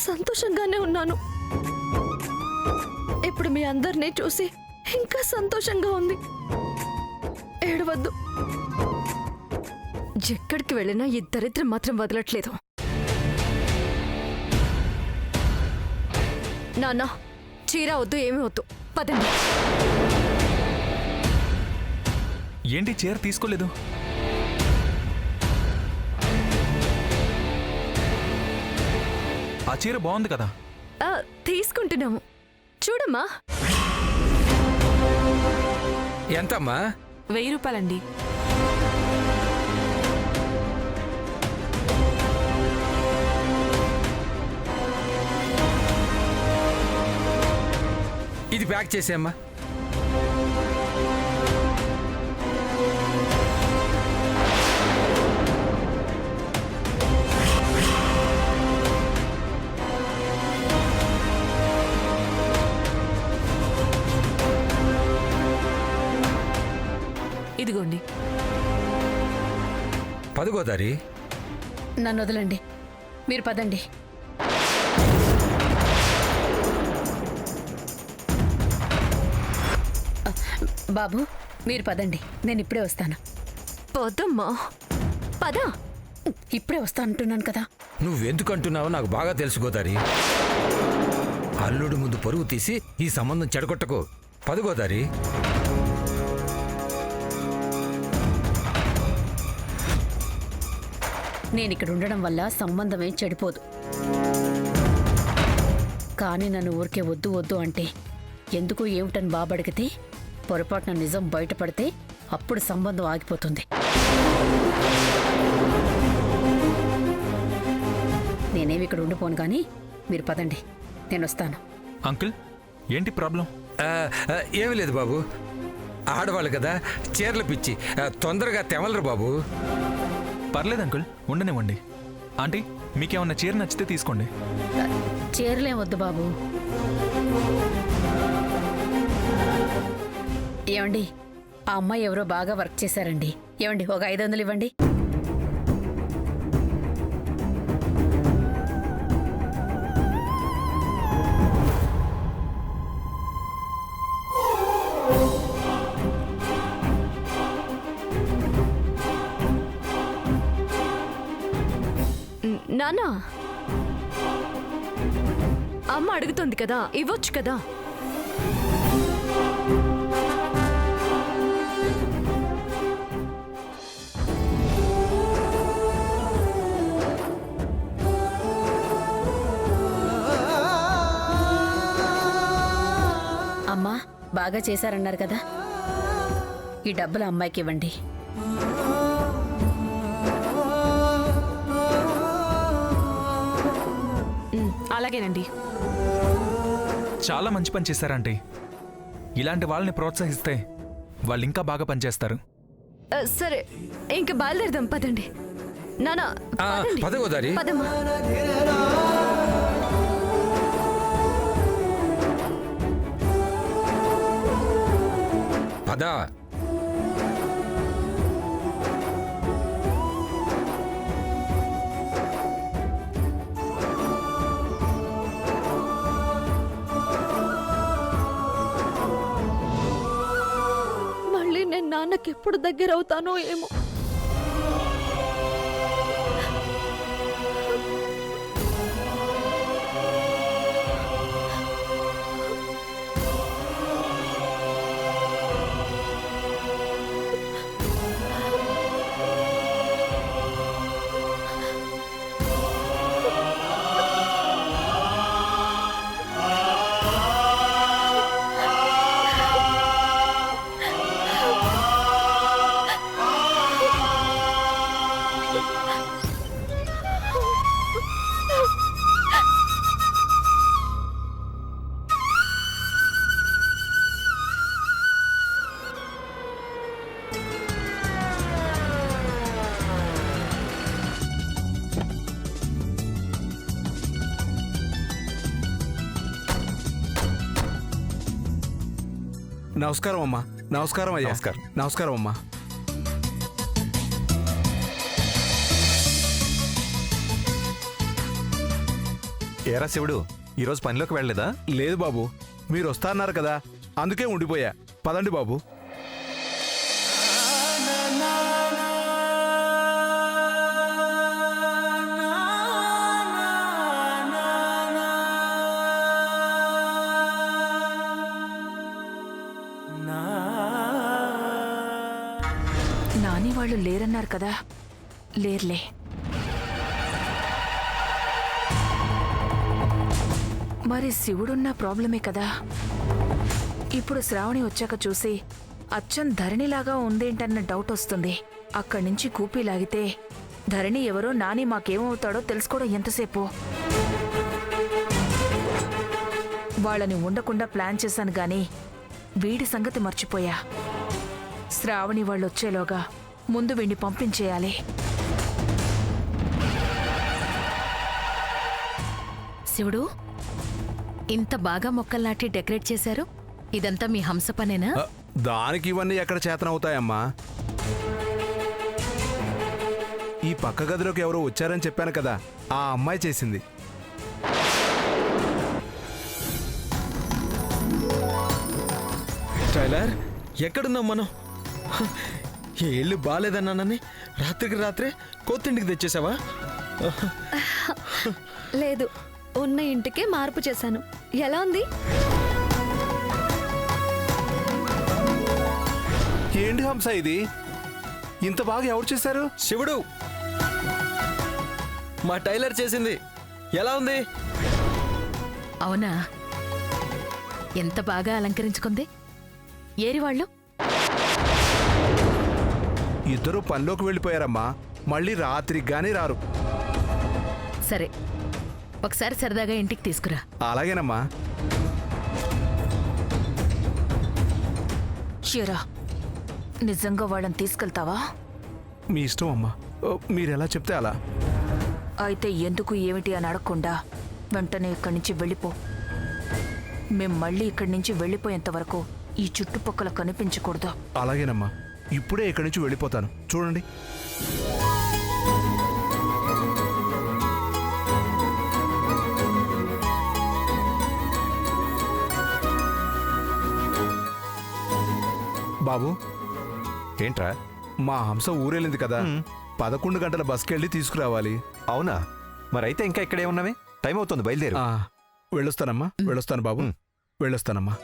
సంతోషంగానే ఉన్నాను. ఇప్పుడు మీ అందరినీ చూసి ఇంకా సంతోషంగా ఉంది. ఏడవద్దు. ఎక్కడికి వెళ్ళినా ఈ దరిద్రం మాత్రం వదలట్లేదు. నాన్న, చీర వద్దు, ఏమీ వద్దు, పదండి. ఏంటి చీర తీసుకోలేదు? ఆ చీర బాగుంది కదా. తీసుకుంటున్నాము, చూడమ్మా. ఎంతమ్మా? 1000 రూపాయలండి. ఇది ప్యాక్ చేసేమ్మా. ఇదిగోండి. పదుగోదారి, నన్ను వదలండి, మీరు పదండి. బాబు, మీరు పదండి, నేను ఇప్పుడే వస్తాను. పదమ్మా, పద. ఇప్పుడే వస్తా అంటున్నాను కదా. నువ్వెందుకంటున్నావో నాకు బాగా తెలుసు గోదారి. అల్లుడు ముందు పరువు తీసి ఈ సంబంధం చెడగొట్టకు. పదుగోదారి. నేనిక్కడ ఉండడం వల్ల సంబంధమేం చెడిపోదు. కానీ నన్ను ఊరికే వద్దు వద్దు అంటే ఎందుకు ఏమిటని బాబడిగితే పొరపాటున నిజం బయటపడితే అప్పుడు సంబంధం ఆగిపోతుంది. నేనేమి ఇక్కడ ఉండిపోను కానీ మీరు పదండి, నేను వస్తాను. అంకుల్, ఏంటి ప్రాబ్లం? ఏమీ లేదు బాబు, ఆడవాళ్ళు కదా, చీరల పిచ్చి, తొందరగా తెమలరు బాబు. పర్లేదు అంకుల్, ఉండనివ్వండి. ఆంటీ, మీకేమన్నా చీర నచ్చితే తీసుకోండి. చీరలేం వద్దు బాబు. ఏమండి, ఆ అమ్మాయి ఎవరో బాగా వర్క్ చేశారండి. ఏమండి, ఒక 500 ఇవ్వండి. నానా, అమ్మ అడుగుతుంది కదా, ఇవ్వచ్చు కదా. అమ్మా, బాగా చేశారన్నారు కదా, ఈ డబ్బులు అమ్మాయికి ఇవ్వండి. అలాగేనండి. చాలా మంచి పని చేశారంటీ. ఇలాంటి వాళ్ళని ప్రోత్సహిస్తే వాళ్ళు ఇంకా బాగా పనిచేస్తారు. సరే, ఇంకా బయలుదేరదాం, పదండి. నానా, పదగోదారి. పదమ్మా. పద. మళ్ళీ నేను నాన్నకి ఎప్పుడు దగ్గర అవుతానో ఏమో. నమస్కారం అమ్మా. నమస్కారం అయ్యా. నమస్కారం. నమస్కారం అమ్మా. ఏరా శివుడు ఈరోజు పనిలోకి వెళ్ళలేదా? లేదు బాబు, మీరు వస్తారన్నారు కదా, అందుకే ఉండిపోయా. పదండి బాబు. నాని వాళ్ళు లేరన్నారు కదా, లేర్లే. మరి శివుడున్న ప్రాబ్లమే కదా. ఇప్పుడు శ్రావణి వచ్చాక చూసి అచ్చం ధరణిలాగా ఉందేంటన్న డౌట్ వస్తుంది. అక్కడి నుంచి కూపీ లాగితే ధరణి ఎవరో, నాని మాకేమవుతాడో తెలుసుకోవడం ఎంతసేపు? వాళ్ళని ఉండకుండా ప్లాన్ చేశాను గాని వీడి సంగతి మర్చిపోయా. శ్రావణి వాళ్ళు వచ్చేలోగా ముందు వీడిని పంపించేయాలి. శివుడు, ఇంత బాగా మొక్కలు నాటి డెకరేట్ చేశారు, ఇదంతా మీ హంస పనేనా? దానికి ఇవన్నీ ఎక్కడ చేతనవుతాయమ్మా? ఈ పక్క గదిలోకి ఎవరో వచ్చారని చెప్పాను కదా, ఆ అమ్మాయి చేసింది. టైలర్, ఎక్కడున్నాం మనం? ఈ ఇల్లు బాగాలేదన్నానని రాత్రికి రాత్రే కొత్తింటికి తెచ్చేసావా? లేదు, ఉన్న ఇంటికే మార్పు చేశాను. ఎలా ఉంది? ఏంటి హంస ఇది? ఇంత బాగా ఎవరు చేశారు? శివుడు, మా టైలర్ చేసింది. ఎలా ఉంది? అవునా? ఎంత బాగా అలంకరించుకుంది. ఏరి వాళ్ళు? ఇద్దరు పనిలోకి వెళ్ళిపోయారమ్మా, మళ్ళీ రాత్రికి గానీ రారు. సరే, ఒకసారి సరదాగా ఇంటికి తీసుకురా. అలాగేనమ్మా. షియరా, నిజంగా వాళ్ళని తీసుకెళ్తావా? మీ ఇష్టం అమ్మా, మీరెలా చెప్తే అలా. అయితే ఎందుకు ఏమిటి అని అడగకుండా వెంటనే ఇక్కడి నుంచి వెళ్ళిపో. మేం మళ్ళీ ఇక్కడి నుంచి వెళ్ళిపోయేంత వరకు ఈ చుట్టుపక్కల కనిపించకూడదు. అలాగేనమ్మా, ఇప్పుడే ఇక్కడి నుంచి వెళ్ళిపోతాను. చూడండి. బాబు, ఏంట్రా? మా హంస ఊరెళ్ళింది కదా, 11 గంటల బస్కెళ్ళి తీసుకురావాలి. అవునా? మరైతే ఇంకా ఇక్కడే ఉన్నామే, టైం అవుతుంది, బయలుదేరు. వెళ్ళొస్తానమ్మా, వెళ్ళొస్తాను బాబు, వెళ్ళొస్తానమ్మా.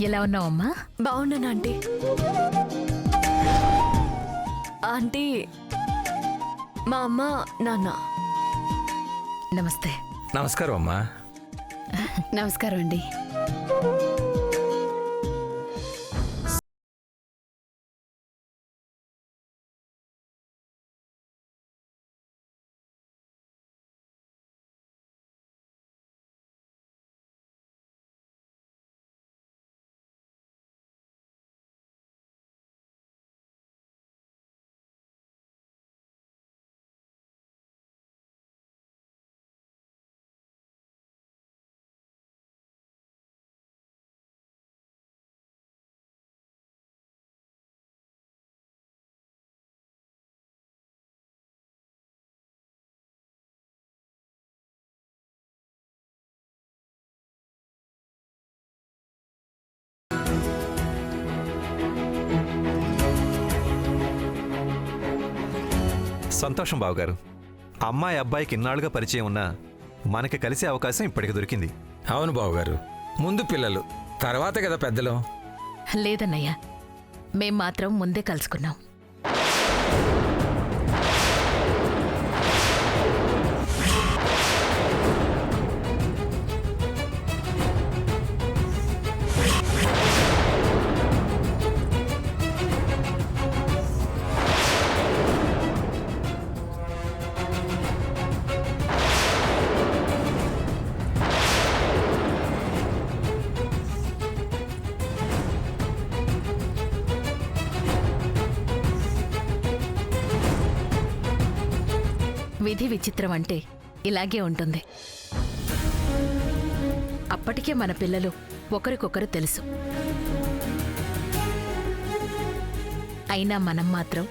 ఎలా ఉన్నావమ్మా? బాగున్నాను ఆంటీ. ఆంటీ మా అమ్మ నాన్న. నమస్తే. నమస్కారం అమ్మా. నమస్కారం అండి. సంతోషం బావగారు. అమ్మాయి అబ్బాయికి ఇన్నాళ్ళుగా పరిచయం ఉన్నా మనకి కలిసే అవకాశం ఇప్పటికి దొరికింది. అవును బావగారు, ముందు పిల్లలు, తర్వాత కదా పెద్దలు. లేదన్నయ్య, మేం మాత్రం ముందే కలుసుకున్నాం. విధి విచిత్రం అంటే ఇలాగే ఉంటుంది. అప్పటికే మన పిల్లలు ఒకరికొకరు తెలుసు. అయినా మనం మాత్రం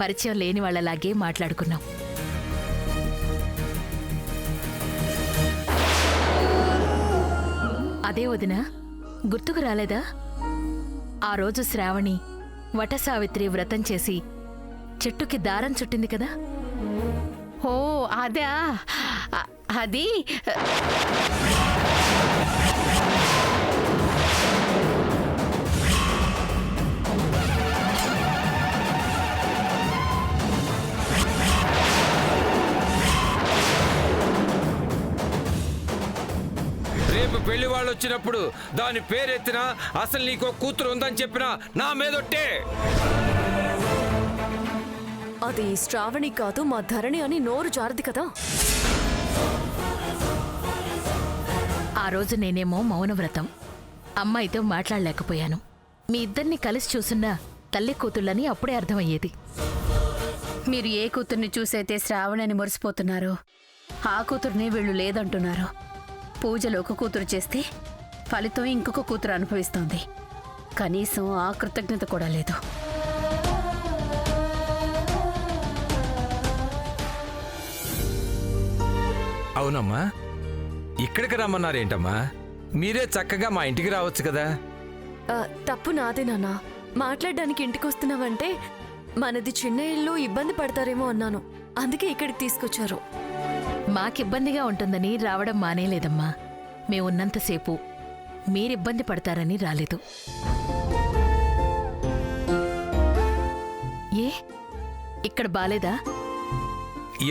పరిచయం లేని వాళ్ళలాగే మాట్లాడుకున్నాం. అదే వదిన, గుర్తుకు రాలేదా? ఆ రోజు శ్రావణి వటసావిత్రి వ్రతం చేసి చెట్టుకి దారం చుట్టింది కదా. ఓ అదా, అది రేపు పెళ్లి వాళ్ళు వచ్చినప్పుడు దాని పేరెత్తినా అసలు నీకో కూతురు ఉందని చెప్పినా నా మీదొట్టే. అది శ్రావణి కాదు, మా ధరణి అని నోరు జారది కదా. ఆ రోజు నేనేమో మౌనవ్రతం, అమ్మాయితో మాట్లాడలేకపోయాను. మీ ఇద్దరిని కలిసి చూసున్నా తల్లి కూతుళ్ళని అప్పుడే అర్థమయ్యేది. మీరు ఏ కూతుర్ని చూసైతే శ్రావణని మురిసిపోతున్నారో ఆ కూతుర్ని వీళ్ళు లేదంటున్నారు. పూజలో ఒక కూతురు చేస్తే ఫలితం ఇంకొక కూతురు అనుభవిస్తోంది. కనీసం ఆ కృతజ్ఞత కూడా లేదు. అవునమ్మా, ఇక్కడికి రమ్మన్నారేంటమ్మా? మీరే చక్కగా మా ఇంటికి రావచ్చు కదా. తప్పు నాదే నాన్న. మాట్లాడడానికి ఇంటికి వస్తున్నావంటే మనది చిన్న ఇల్లు, ఇబ్బంది పడతారేమో అన్నాను. అందుకే ఇక్కడికి తీసుకొచ్చారు. మాకిబ్బందిగా ఉంటుందని రావడం మానేలేదమ్మా. మేమున్నంతసేపు మీరిబ్బంది పడతారని రాలేదు. ఏ ఇక్కడ బాలేదా?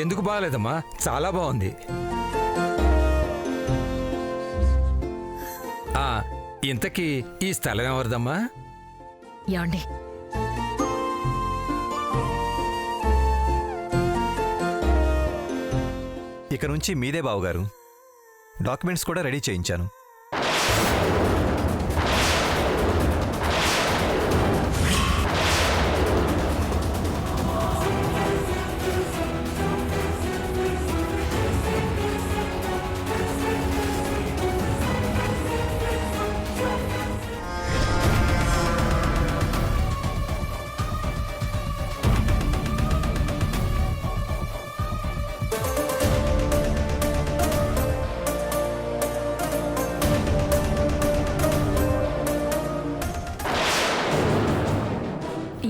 ఎందుకు బాగాలేదమ్మా, చాలా బాగుంది. ఇంతకీ ఈ స్థలం ఎవరిదమ్మా? యాండి, ఇక నుంచి మీదే బావగారు. డాక్యుమెంట్స్ కూడా రెడీ చేయించాను.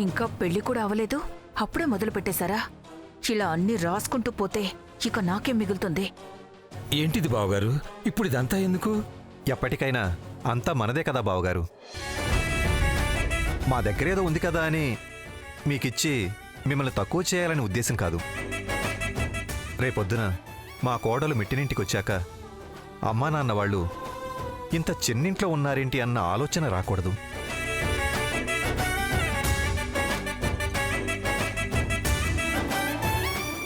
ఇంకా పెళ్లి కూడా అవలేదు, అప్పుడే మొదలు పెట్టేశారా? ఇలా అన్ని రాసుకుంటూ పోతే ఇక నాకేం మిగులుతుంది? ఏంటిది బావగారు, ఇప్పుడు ఇదంతా ఎందుకు? ఎప్పటికైనా అంతా మనదే కదా బావగారు. మా దగ్గరేదో ఉంది కదా అని మీకిచ్చి మిమ్మల్ని తక్కువ చేయాలని ఉద్దేశం కాదు. రేపొద్దున మా కోడలు మెట్టినింటికి వచ్చాక అమ్మా నాన్న వాళ్ళు ఇంత చిన్నింట్లో ఉన్నారేంటి అన్న ఆలోచన రాకూడదు.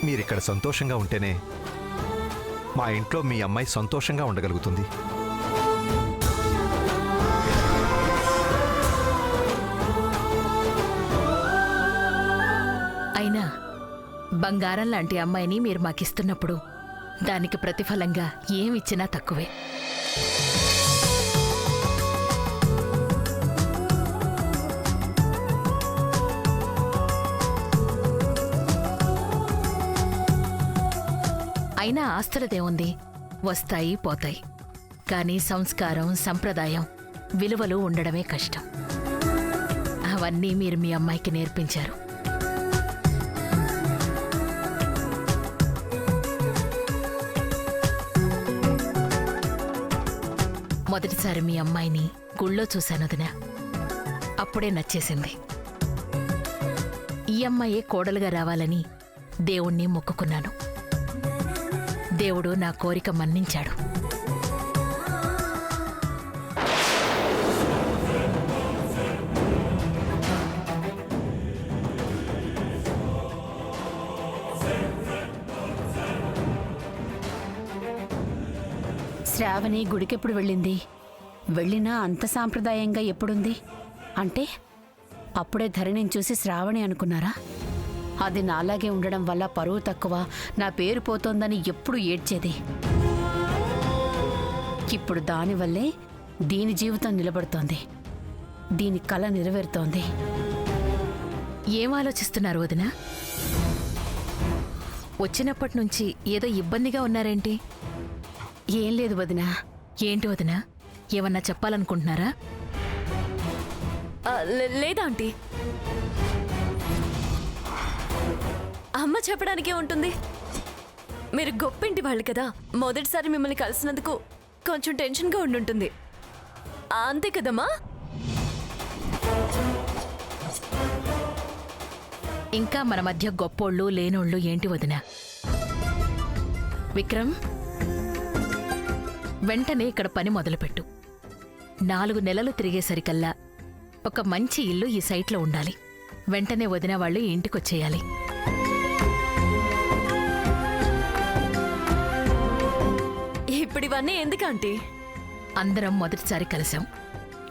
మీరిక్కడ సంతోషంగా ఉంటేనే మా ఇంట్లో మీ అమ్మాయి సంతోషంగా ఉండగలుగుతుంది. అయినా బంగారం లాంటి అమ్మాయిని మీరు మాకిస్తున్నప్పుడు దానికి ప్రతిఫలంగా ఏమిచ్చినా తక్కువే. అయినా ఆస్తులదేముంది, వస్తాయి పోతాయి. కానీ సంస్కారం, సంప్రదాయం, విలువలు ఉండడమే కష్టం. అవన్నీ మీరు మీ అమ్మాయికి నేర్పించారు. మొదటిసారి మీ అమ్మాయిని గుళ్ళో చూశాను వదినా. అప్పుడే నచ్చేసింది. ఈ అమ్మాయే కోడలుగా రావాలని దేవుణ్ణి మొక్కుకున్నాను. దేవుడు నా కోరిక మన్నించాడు. శ్రావణి గుడికెప్పుడు వెళ్ళింది? వెళ్ళినా అంత సాంప్రదాయంగా ఎప్పుడుంది? అంటే అప్పుడే ధరణిని చూసి శ్రావణి అనుకున్నారా? అది నాలాగే ఉండడం వల్ల పరువు తక్కువ, నా పేరు పోతోందని ఎప్పుడు ఏడ్చేది. ఇప్పుడు దానివల్లే దీని జీవితం నిలబడుతోంది, దీని కల నెరవేరుతోంది. ఏం ఆలోచిస్తున్నారు వదినా? వచ్చినప్పటి నుంచి ఏదో ఇబ్బందిగా ఉన్నారేంటి? ఏం లేదు వదినా. ఏంటి వదినా, ఏమన్నా చెప్పాలనుకుంటున్నారా? లేదా ఆంటీ, అమ్మ చెప్పడానికే ఉంటుంది. మీరు గొప్పింటి వాళ్ళు కదా, మొదటిసారి మిమ్మల్ని కలిసినందుకు కొంచెం టెన్షన్గా ఉండుంటుంది. అంతే కదమ్మా? ఇంకా మన మధ్య గొప్పోళ్ళు లేనోళ్ళు ఏంటి వదినా? విక్రమ్, వెంటనే ఇక్కడ పని మొదలుపెట్టు. 4 నెలలు తిరిగేసరికల్లా ఒక మంచి ఇల్లు ఈ సైట్లో ఉండాలి. వెంటనే వదిన వాళ్ళు ఇంటికొచ్చేయాలి. ఇప్పుడు ఇవన్నీ ఎందుకంటే? అందరం మొదటిసారి కలిసాం.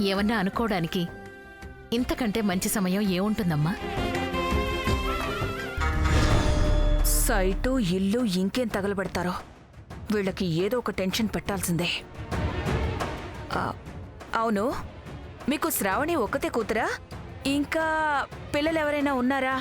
ఏమన్నా అనుకోవడానికి ఇంతకంటే మంచి సమయం ఏముంటుందమ్మా? సైటు, ఇల్లు ఇంకేం తగలబెడతారో. వీళ్ళకి ఏదో ఒక టెన్షన్ పెట్టాల్సిందే. అవును, మీకు శ్రావణి ఒక్కతే కూతురా? ఇంకా పిల్లలెవరైనా ఉన్నారా?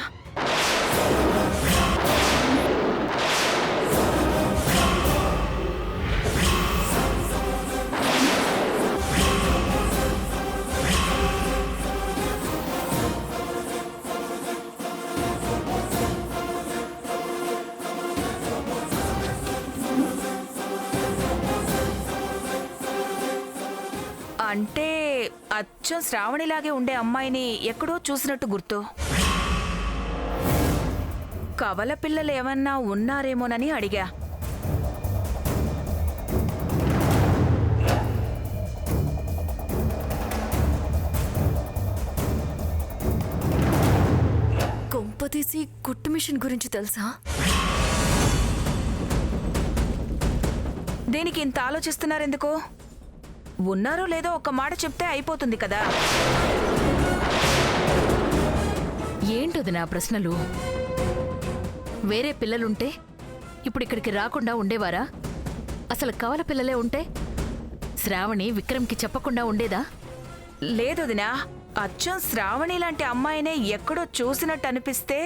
అంటే అచ్చం శ్రావణిలాగే ఉండే అమ్మాయిని ఎక్కడో చూసినట్టు గుర్తు. కవల పిల్లలు ఏమన్నా ఉన్నారేమోనని అడిగా. కొంపతీసి కుట్టు మిషన్ గురించి తెలుసా? దేనికి ఇంత ఆలోచిస్తున్నారెందుకు? ఉన్నారో లేదో ఒక మాట చెప్తే అయిపోతుంది కదా. ఏంటది నా ప్రశ్నలు? వేరే పిల్లలుంటే ఇప్పుడు ఇక్కడికి రాకుండా ఉండేవారా? అసలు కవల పిల్లలే ఉంటే శ్రావణి విక్రమ్కి చెప్పకుండా ఉండేదా? లేదొదినా, అచ్చం శ్రావణి లాంటి అమ్మాయినే ఎక్కడో చూసినట్టు అనిపిస్తే